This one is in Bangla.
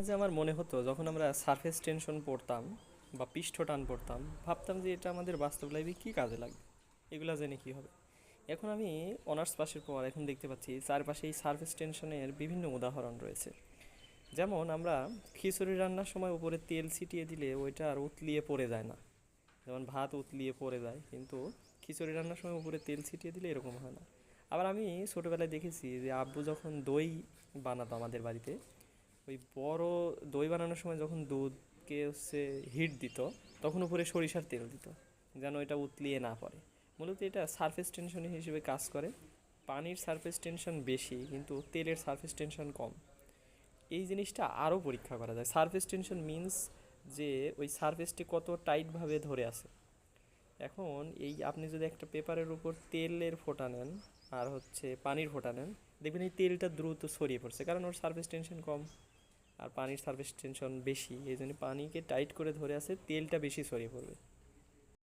যে আমার মনে হতো যখন আমরা সারফেস টেনশন পড়তাম বা পৃষ্ঠ টান পড়তাম, ভাবতাম যে এটা আমাদের বাস্তব লাইফে কী কাজে লাগবে, এগুলা জেনে কী হবে। এখন আমি অনার্স পাশের পর এখন দেখতে পাচ্ছি চারপাশে এই সারফেস টেনশনের বিভিন্ন উদাহরণ রয়েছে। যেমন আমরা খিচুড়ি রান্নার সময় উপরে তেল ছিটিয়ে দিলে ওইটা আর উতলিয়ে পড়ে যায় না। যেমন ভাত উতলিয়ে পড়ে যায়, কিন্তু খিচুড়ি রান্নার সময় উপরে তেল ছিটিয়ে দিলে এরকম হয় না। আবার আমি ছোটোবেলায় দেখেছি যে আব্বু যখন দই বানাতো আমাদের বাড়িতে, ওই বড় দই বানানোর সময় যখন দুধকে হিট দিত, তখন উপরে সরিষার তেল দিত যেন এটা উতলিয়ে না পড়ে। মূলত এটা সারফেস টেনশন হিসেবে কাজ করে। পানির সারফেস টেনশন বেশি কিন্তু তেলের সারফেস টেনশন কম। এই জিনিসটা আরও পরীক্ষা করা যায়। সারফেস টেনশন মিন্স যে ওই সারফেসটি কত টাইটভাবে ধরে আছে। এখন এই আপনি যদি একটা পেপারের উপর তেলের ফোঁটা নেন আর পানির ফোঁটা নেন, দেখবেন এই তেলটা দ্রুত ছড়িয়ে পড়ছে, কারণ ওর সারফেস টেনশন কম। আর পানির সারফেস টেনশন বেশি, এই জন্য পানিকে টাইট করে ধরে আছে, তেলটা বেশি ছড়িয়ে পড়বে।